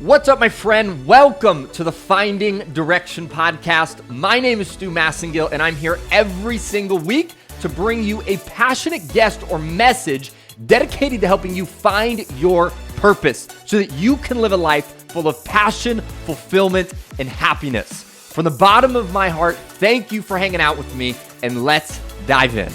What's up, my friend? Welcome to the Finding Direction podcast. My name is Stu Massengill, and I'm here every single week to bring you a passionate guest or message dedicated to helping you find your purpose so that you can live a life full of passion, fulfillment, and happiness. From the bottom of my heart, thank you for hanging out with me, and let's dive in.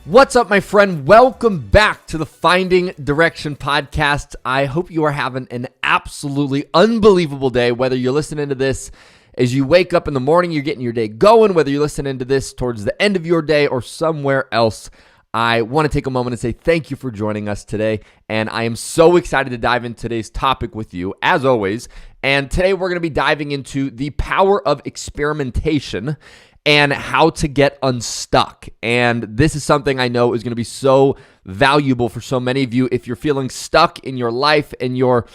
What's up, my friend? Welcome back to the Finding Direction podcast. I hope you are having an absolutely unbelievable day, whether you're listening to this as you wake up in the morning, you're getting your day going, whether you're listening to this towards the end of your day or somewhere else. I want to take a moment and say thank you for joining us today, and I am so excited to dive into today's topic with you, as always. And today we're going to be diving into the power of experimentation and how to get unstuck. And this is something I know is going to be so valuable for so many of you. If you're feeling stuck in your life and you're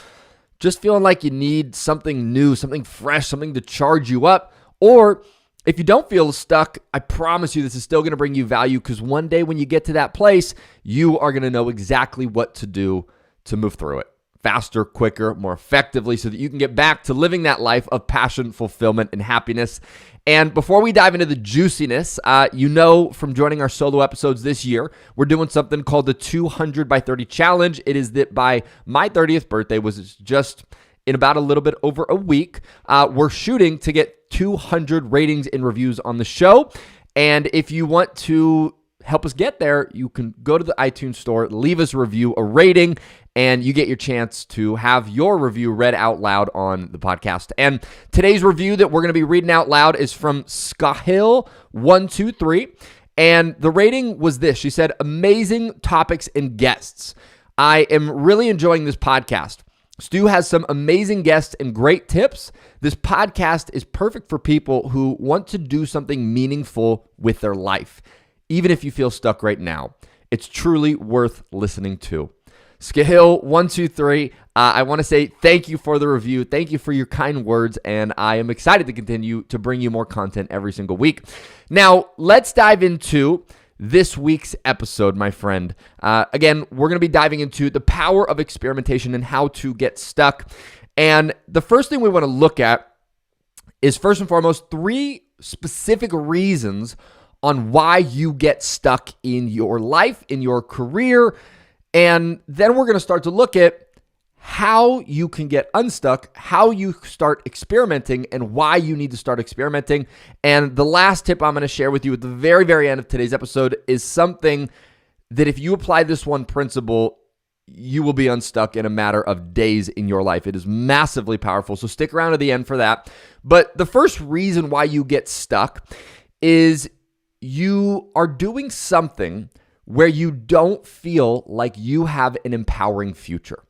just feeling like you need something new, something fresh, something to charge you up, or if you don't feel stuck, I promise you this is still going to bring you value, because one day when you get to that place, you are going to know exactly what to do to move through it faster, quicker, more effectively, so that you can get back to living that life of passion, fulfillment, and happiness. And before we dive into the juiciness, you know from joining our solo episodes this year, we're doing something called the 200 by 30 challenge. It is that by my 30th birthday, was just in about a little bit over a week, we're shooting to get 200 ratings and reviews on the show. And if you want to help us get there, you can go to the iTunes store, leave us a review, a rating, and you get your chance to have your review read out loud on the podcast. And today's review that we're going to be reading out loud is from Skahil123. And the rating was this. She said, "Amazing topics and guests. I am really enjoying this podcast. Stu has some amazing guests and great tips. This podcast is perfect for people who want to do something meaningful with their life. Even if you feel stuck right now, it's truly worth listening to." Skahil123, I want to say thank you for the review. Thank you for your kind words, and I am excited to continue to bring you more content every single week. Now, let's dive into this week's episode, my friend. Again, we're going to be diving into the power of experimentation and how to get stuck. And the first thing we want to look at is, first and foremost, 3 specific reasons on why you get stuck in your life, in your career. And then we're going to start to look at how you can get unstuck, how you start experimenting, and why you need to start experimenting. And the last tip I'm going to share with you at the very, very end of today's episode is something that if you apply this one principle, you will be unstuck in a matter of days in your life. It is massively powerful. So stick around to the end for that. But the first reason why you get stuck is you are doing something where you don't feel like you have an empowering future.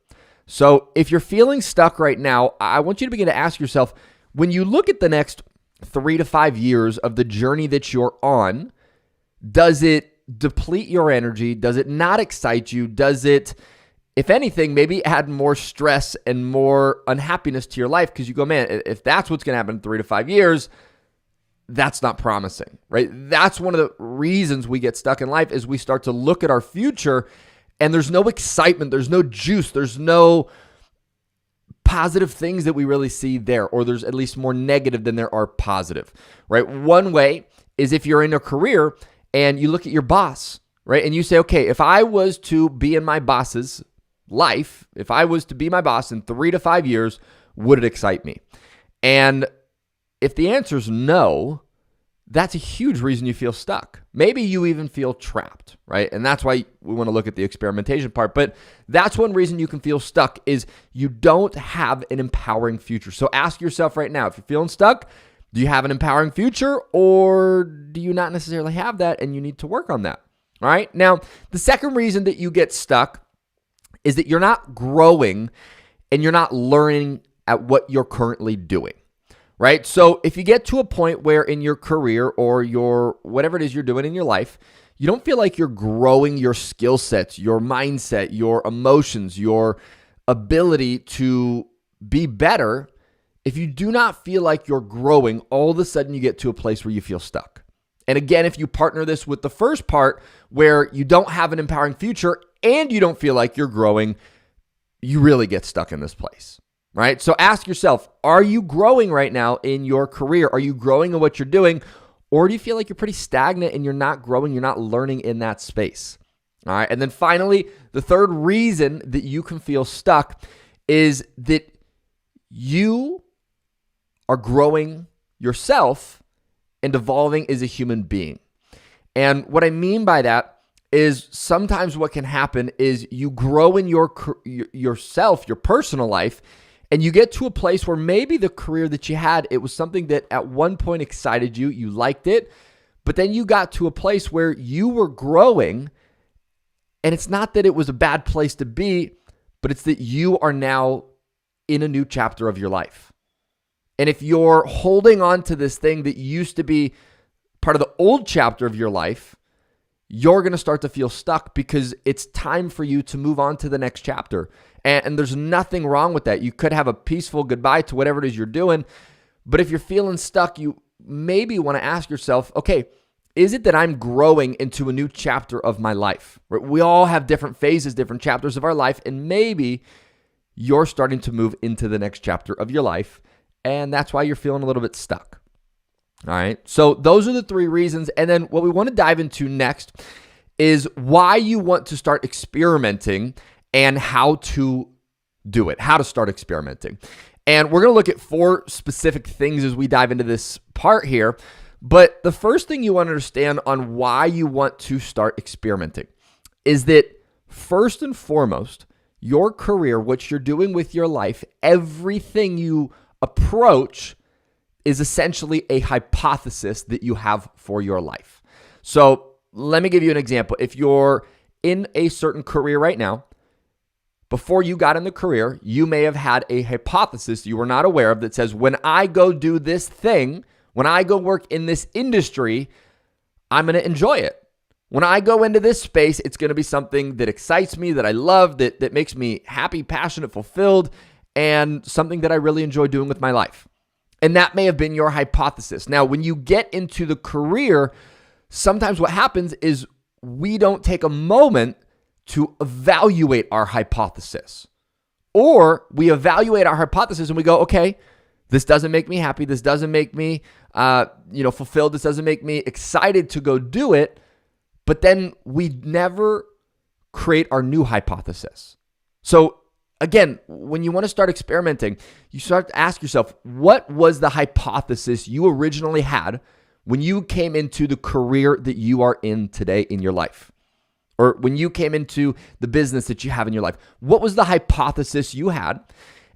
So if you're feeling stuck right now, I want you to begin to ask yourself, when you look at the next 3 to 5 years of the journey that you're on, does it deplete your energy? Does it not excite you? Does it, if anything, maybe add more stress and more unhappiness to your life? Because you go, man, if that's what's going to happen in 3 to 5 years, that's not promising, right? That's one of the reasons we get stuck in life, is we start to look at our future and there's no excitement, there's no juice, there's no positive things that we really see there, or there's at least more negative than there are positive, right? One way is if you're in a career and you look at your boss, right? And you say, okay, if I was to be in my boss's life, if I was to be my boss in 3 to 5 years, would it excite me? And if the answer is no, that's a huge reason you feel stuck. Maybe you even feel trapped, right? And that's why we want to look at the experimentation part. But that's one reason you can feel stuck, is you don't have an empowering future. So ask yourself right now, if you're feeling stuck, do you have an empowering future, or do you not necessarily have that and you need to work on that? All right. Now, the second reason that you get stuck is that you're not growing and you're not learning at what you're currently doing. Right? So if you get to a point where in your career or your whatever it is you're doing in your life, you don't feel like you're growing your skill sets, your mindset, your emotions, your ability to be better, if you do not feel like you're growing, all of a sudden you get to a place where you feel stuck. And again, if you partner this with the first part where you don't have an empowering future and you don't feel like you're growing, you really get stuck in this place, right? So ask yourself, are you growing right now in your career? Are you growing in what you're doing? Or do you feel like you're pretty stagnant and you're not growing, you're not learning in that space? All right. And then finally, the third reason that you can feel stuck is that you are growing yourself and evolving as a human being. And what I mean by that is sometimes what can happen is you grow in yourself, your personal life, and you get to a place where maybe the career that you had, it was something that at one point excited you, you liked it, but then you got to a place where you were growing, and it's not that it was a bad place to be, but it's that you are now in a new chapter of your life. And if you're holding on to this thing that used to be part of the old chapter of your life, you're going to start to feel stuck because it's time for you to move on to the next chapter. And there's nothing wrong with that. You could have a peaceful goodbye to whatever it is you're doing. But if you're feeling stuck, you maybe want to ask yourself, okay, is it that I'm growing into a new chapter of my life? We all have different phases, different chapters of our life, and maybe you're starting to move into the next chapter of your life, and that's why you're feeling a little bit stuck. All right, so those are the three reasons. And then what we want to dive into next is why you want to start experimenting and how to do it, how to start experimenting. And we're going to look at 4 specific things as we dive into this part here. But the first thing you want to understand on why you want to start experimenting is that first and foremost, your career, what you're doing with your life, everything you approach is essentially a hypothesis that you have for your life. So let me give you an example. If you're in a certain career right now, before you got in the career, you may have had a hypothesis you were not aware of that says, when I go do this thing, when I go work in this industry, I'm going to enjoy it. When I go into this space, it's going to be something that excites me, that I love, that makes me happy, passionate, fulfilled, and something that I really enjoy doing with my life. And that may have been your hypothesis. Now, when you get into the career, sometimes what happens is we don't take a moment to evaluate our hypothesis. Or we evaluate our hypothesis and we go, okay, this doesn't make me happy. This doesn't make me fulfilled. This doesn't make me excited to go do it. But then we never create our new hypothesis. So again, when you want to start experimenting, you start to ask yourself, what was the hypothesis you originally had when you came into the career that you are in today in your life? Or when you came into the business that you have in your life? What was the hypothesis you had?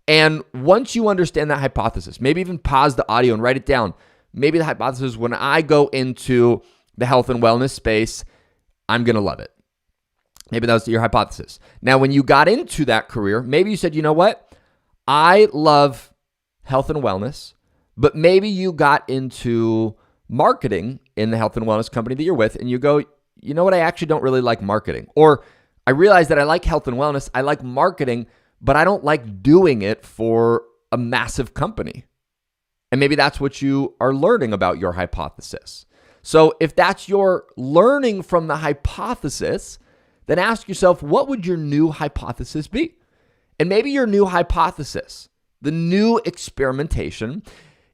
And once you understand that hypothesis, maybe even pause the audio and write it down. Maybe the hypothesis is, when I go into the health and wellness space, I'm going to love it. Maybe that was your hypothesis. Now, when you got into that career, maybe you said, you know what? I love health and wellness, but maybe you got into marketing in the health and wellness company that you're with, and you go, you know what? I actually don't really like marketing. Or I realize that I like health and wellness. I like marketing, but I don't like doing it for a massive company. And maybe that's what you are learning about your hypothesis. So if that's your learning from the hypothesis, then ask yourself, what would your new hypothesis be? And maybe your new hypothesis, the new experimentation,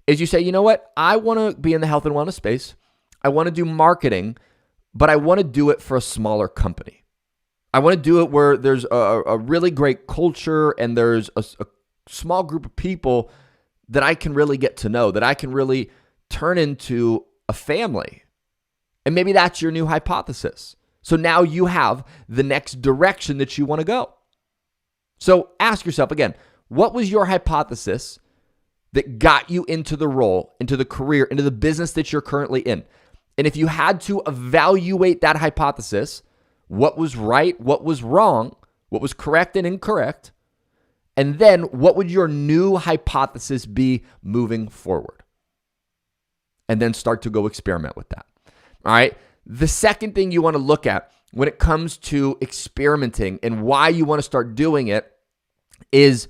is you say, you know what? I want to be in the health and wellness space. I want to do marketing, but I want to do it for a smaller company. I want to do it where there's a really great culture and there's a small group of people that I can really get to know, that I can really turn into a family. And maybe that's your new hypothesis. So now you have the next direction that you want to go. So ask yourself again, what was your hypothesis that got you into the role, into the career, into the business that you're currently in? And if you had to evaluate that hypothesis, what was right, what was wrong, what was correct and incorrect, and then what would your new hypothesis be moving forward? And then start to go experiment with that. All right. The second thing you want to look at when it comes to experimenting and why you want to start doing it is,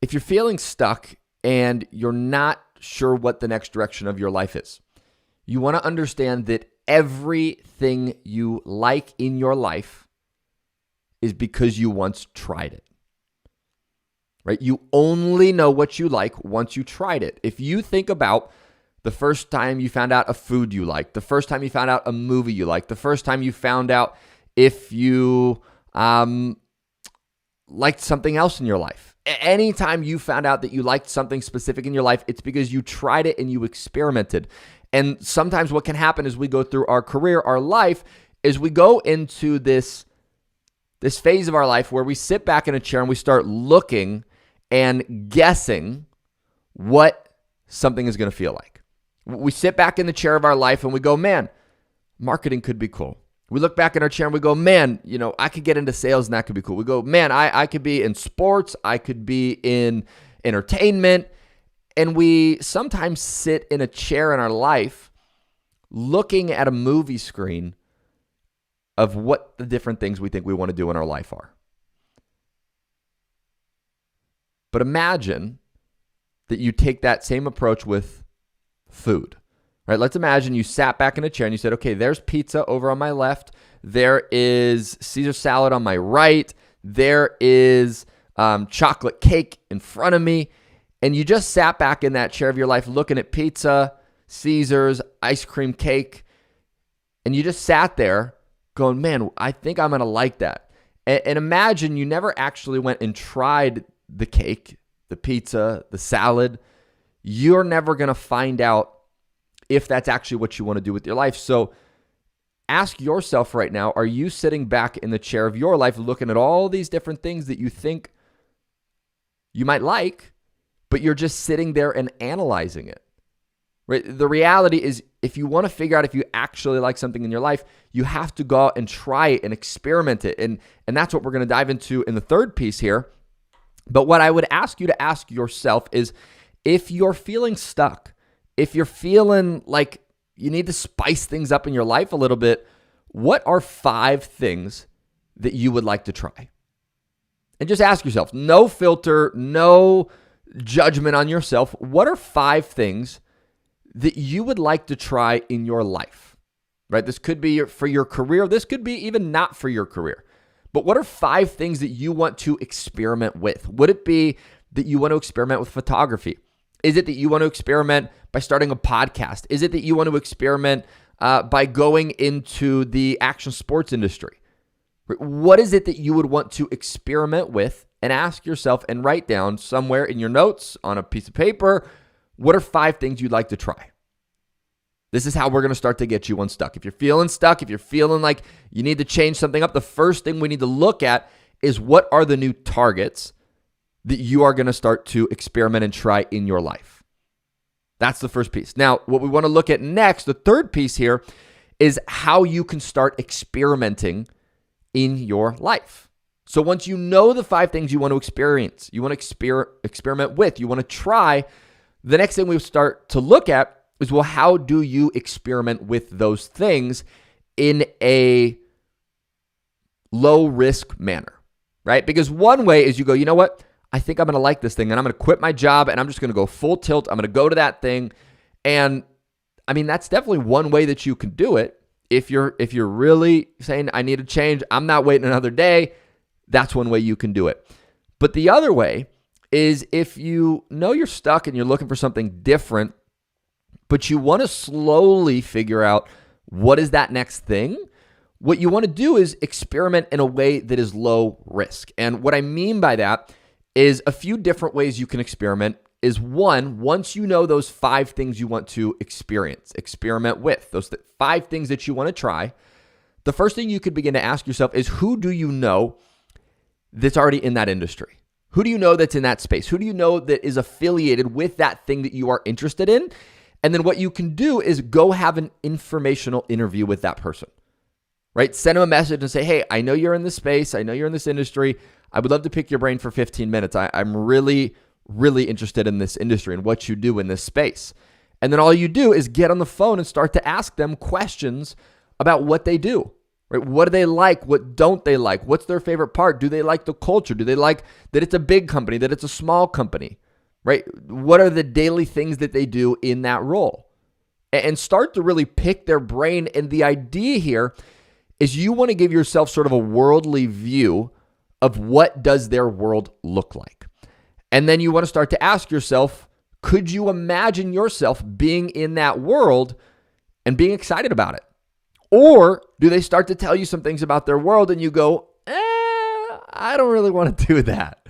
if you're feeling stuck and you're not sure what the next direction of your life is, You want to understand that everything you like in your life is because you once tried it, right? You only know what you like once you tried it. If you think about the first time you found out a food you liked, the first time you found out a movie you liked, the first time you found out if you liked something else in your life. Anytime you found out that you liked something specific in your life, it's because you tried it and you experimented. And sometimes what can happen as we go through our career, our life, is we go into this phase of our life where we sit back in a chair and we start looking and guessing what something is going to feel like. We sit back in the chair of our life and we go, man, marketing could be cool. We look back in our chair and we go, man, I could get into sales and that could be cool. We go, man, I could be in sports. I could be in entertainment. And we sometimes sit in a chair in our life looking at a movie screen of what the different things we think we want to do in our life are. But imagine that you take that same approach with food. Right, let's imagine you sat back in a chair and you said, okay, there's pizza over on my left. There is Caesar salad on my right. There is chocolate cake in front of me. And you just sat back in that chair of your life looking at pizza, Caesars, ice cream cake. And you just sat there going, man, I think I'm going to like that. And imagine you never actually went and tried the cake, the pizza, the salad. You're never going to find out if that's actually what you want to do with your life. So ask yourself right now, are you sitting back in the chair of your life looking at all these different things that you think you might like, but you're just sitting there and analyzing it? Right? The reality is, if you want to figure out if you actually like something in your life, you have to go out and try it and experiment it. And that's what we're going to dive into in the third piece here. But what I would ask you to ask yourself is, if you're feeling stuck, if you're feeling like you need to spice things up in your life a little bit, what are 5 things that you would like to try? And just ask yourself, no filter, no judgment on yourself. What are 5 things that you would like to try in your life? Right? This could be for your career. This could be even not for your career. But what are 5 things that you want to experiment with? Would it be that you want to experiment with photography? Is it that you want to experiment by starting a podcast? Is it that you want to experiment by going into the action sports industry? What is it that you would want to experiment with? And ask yourself and write down somewhere in your notes on a piece of paper, what are 5 things you'd like to try? This is how we're going to start to get you unstuck. If you're feeling stuck, if you're feeling like you need to change something up, the first thing we need to look at is, what are the new targets that you are going to start to experiment and try in your life? That's the first piece. Now, what we want to look at next, the third piece here, is how you can start experimenting in your life. So once you know the 5 things you want to experience, you want to experiment with, you want to try, the next thing we start to look at is, well, how do you experiment with those things in a low risk manner, right? Because one way is you go, you know what? I think I'm going to like this thing, and I'm going to quit my job and I'm just going to go full tilt. I'm going to go to that thing. And I mean, that's definitely one way that you can do it. If you're really saying, I need to change, I'm not waiting another day, that's one way you can do it. But the other way is, if you know you're stuck and you're looking for something different, but you want to slowly figure out what is that next thing, what you want to do is experiment in a way that is low risk. And what I mean by that is, a few different ways you can experiment is, one, once you know those 5 things you want to experiment with, those 5 things that you want to try, the first thing you could begin to ask yourself is, who do you know that's already in that industry? Who do you know that's in that space? Who do you know that is affiliated with that thing that you are interested in? And then what you can do is go have an informational interview with that person, right? Send them a message and say, hey, I know you're in this space. I know you're in this industry. I would love to pick your brain for 15 minutes. I'm really interested in this industry and what you do in this space. And then all you do is get on the phone and start to ask them questions about what they do, right? What do they like? What don't they like? What's their favorite part? Do they like the culture? Do they like that it's a big company, that it's a small company, right? What are the daily things that they do in that role? and start to really pick their brain. And the idea here is you want to give yourself sort of a worldly view of what does their world look like. And then you want to start to ask yourself, could you imagine yourself being in that world and being excited about it? Or do they start to tell you some things about their world and you go, I don't really want to do that,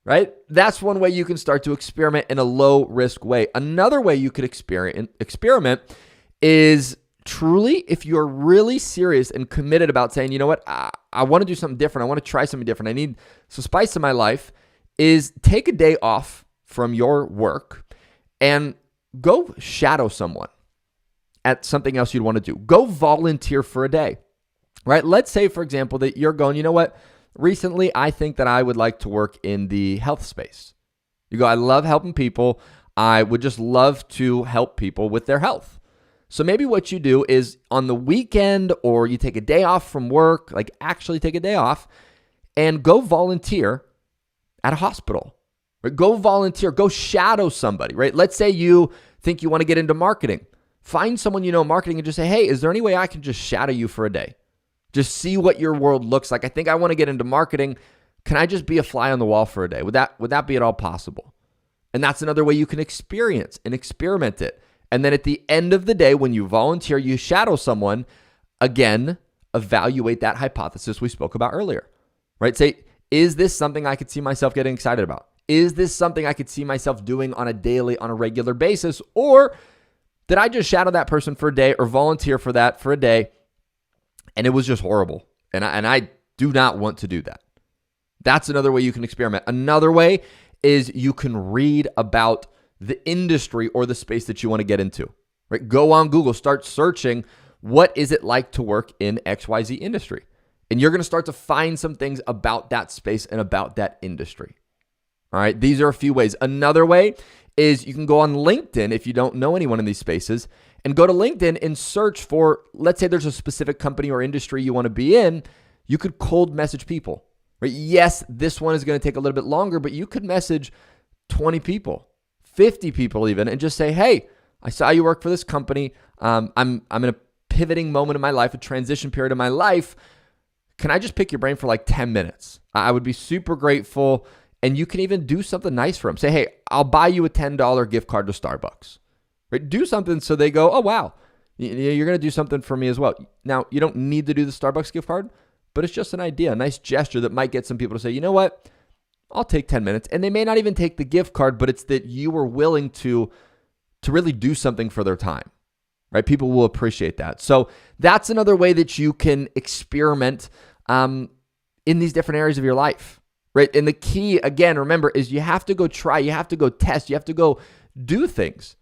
right? That's one way you can start to experiment in a low risk way. Another way you could experiment is truly, if you're really serious and committed about saying, you know what, I want to do something different. I want to try something different. I need some spice in my life, is take a day off from your work and go shadow someone at something else you'd want to do. Go volunteer for a day, right? Let's say, for example, that you're going, you know what, recently I think that I would like to work in the health space. You go, I love helping people. I would just love to help people with their health. So maybe what you do is on the weekend, or you take a day off from work, like actually take a day off and go volunteer at a hospital. Right? Go volunteer, go shadow somebody, right? Let's say you think you want to get into marketing. Find someone you know in marketing and just say, hey, is there any way I can just shadow you for a day? Just see what your world looks like. I think I want to get into marketing. Can I just be a fly on the wall for a day? Would that be at all possible? And that's another way you can experience and experiment it. And then at the end of the day, when you volunteer, you shadow someone, again, evaluate that hypothesis we spoke about earlier, right? Say, is this something I could see myself getting excited about? Is this something I could see myself doing on a regular basis? Or did I just shadow that person for a day or volunteer for that for a day and it was just horrible? And I do not want to do that. That's another way you can experiment. Another way is you can read about the industry or the space that you want to get into, right? Go on Google, start searching, what is it like to work in XYZ industry? And you're going to start to find some things about that space and about that industry. All right, these are a few ways. Another way is you can go on LinkedIn if you don't know anyone in these spaces and go to LinkedIn and search for, let's say there's a specific company or industry you want to be in, you could cold message people, right? Yes, this one is going to take a little bit longer, but you could message 20 people, 50 people even, and just say, hey, I saw you work for this company. I'm in a pivoting moment in my life, a transition period in my life. Can I just pick your brain for like 10 minutes? I would be super grateful. And you can even do something nice for them. Say, hey, I'll buy you a $10 gift card to Starbucks. Right? Do something so they go, oh, wow, you're going to do something for me as well. Now, you don't need to do the Starbucks gift card, but it's just an idea, a nice gesture that might get some people to say, you know what, I'll take 10 minutes. And they may not even take the gift card, but it's that you were willing to really do something for their time. Right? People will appreciate that. So that's another way that you can experiment in these different areas of your life. Right? And the key, again, remember, is you have to go try, you have to go test, you have to go do things,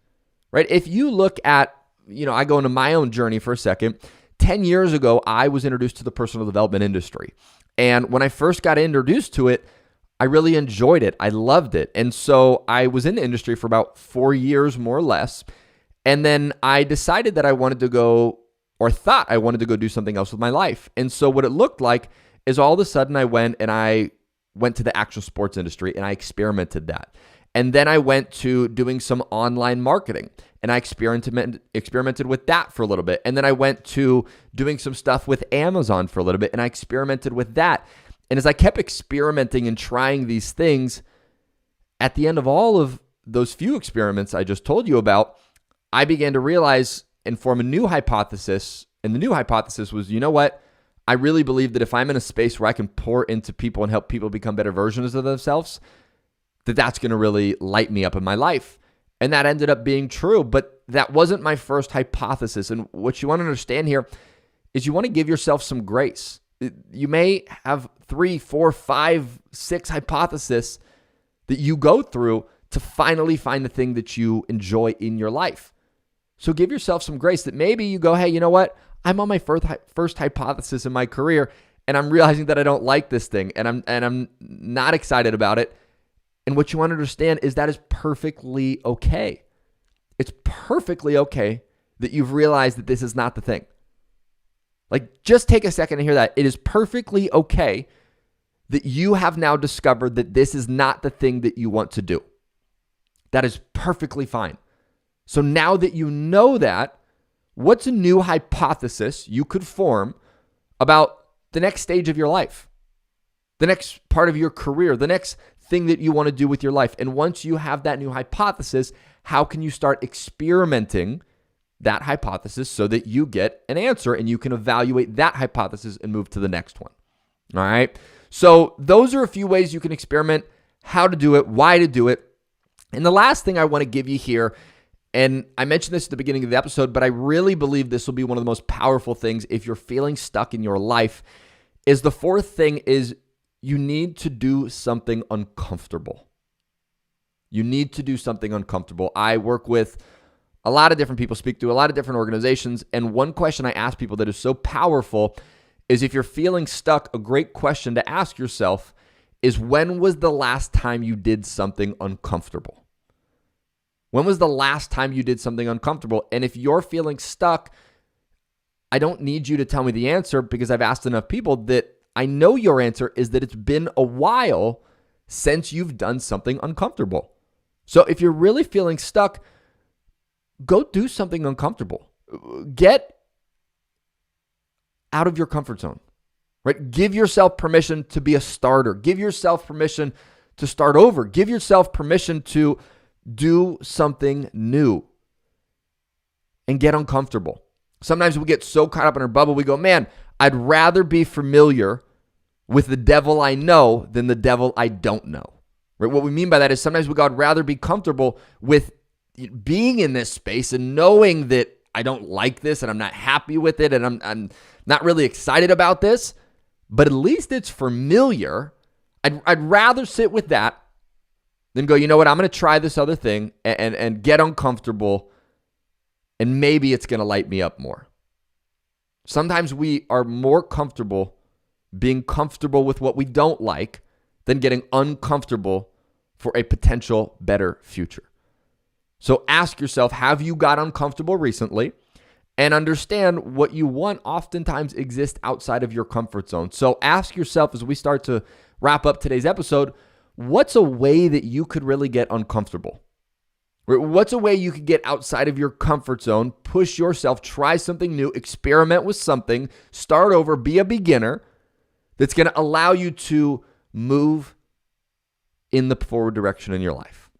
right? If you look at, I go into my own journey for a second. 10 years ago, I was introduced to the personal development industry. And when I first got introduced to it, I really enjoyed it. I loved it. And so I was in the industry for about 4 years, more or less. And then I decided that I wanted to go, or thought I wanted to go do something else with my life. And so what it looked like is all of a sudden I went to the actual sports industry and I experimented that. And then I went to doing some online marketing and I experimented with that for a little bit. And then I went to doing some stuff with Amazon for a little bit and I experimented with that. And as I kept experimenting and trying these things, at the end of all of those few experiments I just told you about, I began to realize and form a new hypothesis. And the new hypothesis was, you know what? I really believe that if I'm in a space where I can pour into people and help people become better versions of themselves, that's going to really light me up in my life. And that ended up being true, but that wasn't my first hypothesis. And what you want to understand here is you want to give yourself some grace. You may have 3, 4, 5, 6 hypotheses that you go through to finally find the thing that you enjoy in your life. So give yourself some grace that maybe you go, hey, you know what? I'm on my first hypothesis in my career and I'm realizing that I don't like this thing and I'm not excited about it. And what you want to understand is that is perfectly okay. It's perfectly okay that you've realized that this is not the thing. Like, just take a second to hear that. It is perfectly okay that you have now discovered that this is not the thing that you want to do. That is perfectly fine. So now that you know that, what's a new hypothesis you could form about the next stage of your life, the next part of your career, the next thing that you want to do with your life? And once you have that new hypothesis, how can you start experimenting that hypothesis so that you get an answer and you can evaluate that hypothesis and move to the next one? All right. So those are a few ways you can experiment, how to do it, why to do it. And the last thing I want to give you here, and I mentioned this at the beginning of the episode, but I really believe this will be one of the most powerful things if you're feeling stuck in your life, is the fourth thing is you need to do something uncomfortable. You need to do something uncomfortable. I work with a lot of different people, speak to a lot of different organizations, and one question I ask people that is so powerful is if you're feeling stuck, a great question to ask yourself is, when was the last time you did something uncomfortable? When was the last time you did something uncomfortable? And if you're feeling stuck, I don't need you to tell me the answer, because I've asked enough people that I know your answer is that it's been a while since you've done something uncomfortable. So if you're really feeling stuck, go do something uncomfortable. Get out of your comfort zone, right? Give yourself permission to be a starter. Give yourself permission to start over. Give yourself permission to do something new and get uncomfortable. Sometimes we get so caught up in our bubble, we go, man, I'd rather be familiar with the devil I know than the devil I don't know. Right? What we mean by that is sometimes we go, I'd rather be comfortable with being in this space and knowing that I don't like this and I'm not happy with it and I'm not really excited about this, but at least it's familiar. I'd rather sit with that than go, you know what, I'm going to try this other thing and get uncomfortable, and maybe it's going to light me up more. Sometimes we are more comfortable being comfortable with what we don't like than getting uncomfortable for a potential better future. So ask yourself, have you got uncomfortable recently? And understand what you want oftentimes exists outside of your comfort zone. So ask yourself, as we start to wrap up today's episode, what's a way that you could really get uncomfortable? What's a way you could get outside of your comfort zone, push yourself, try something new, experiment with something, start over, be a beginner that's going to allow you to move in the forward direction in your life?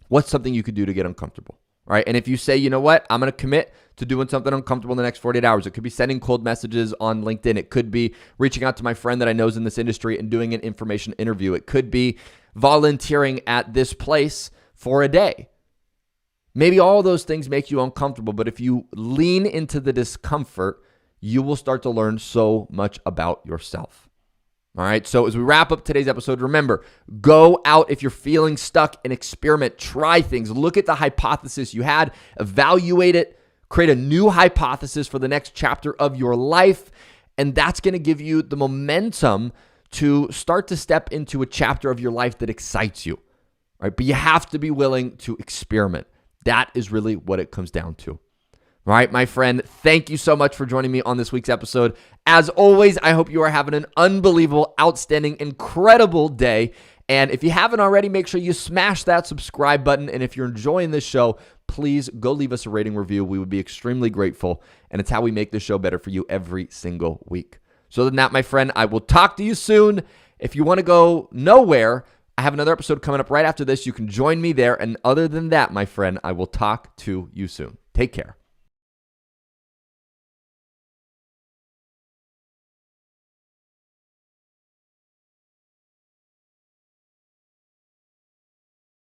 What's something you could do to get uncomfortable? All right. And if you say, you know what, I'm going to commit to doing something uncomfortable in the next 48 hours. It could be sending cold messages on LinkedIn. It could be reaching out to my friend that I know is in this industry and doing an information interview. It could be volunteering at this place for a day. Maybe all those things make you uncomfortable, but if you lean into the discomfort, you will start to learn so much about yourself. All right, so as we wrap up today's episode, remember, go out if you're feeling stuck and experiment, try things, look at the hypothesis you had, evaluate it, create a new hypothesis for the next chapter of your life, and that's going to give you the momentum to start to step into a chapter of your life that excites you, right? But you have to be willing to experiment. That is really what it comes down to. All right, my friend, thank you so much for joining me on this week's episode. As always, I hope you are having an unbelievable, outstanding, incredible day. And if you haven't already, make sure you smash that subscribe button. And if you're enjoying this show, please go leave us a rating review. We would be extremely grateful. And it's how we make this show better for you every single week. So other than that, my friend, I will talk to you soon. If you want to go nowhere, I have another episode coming up right after this. You can join me there. And other than that, my friend, I will talk to you soon. Take care.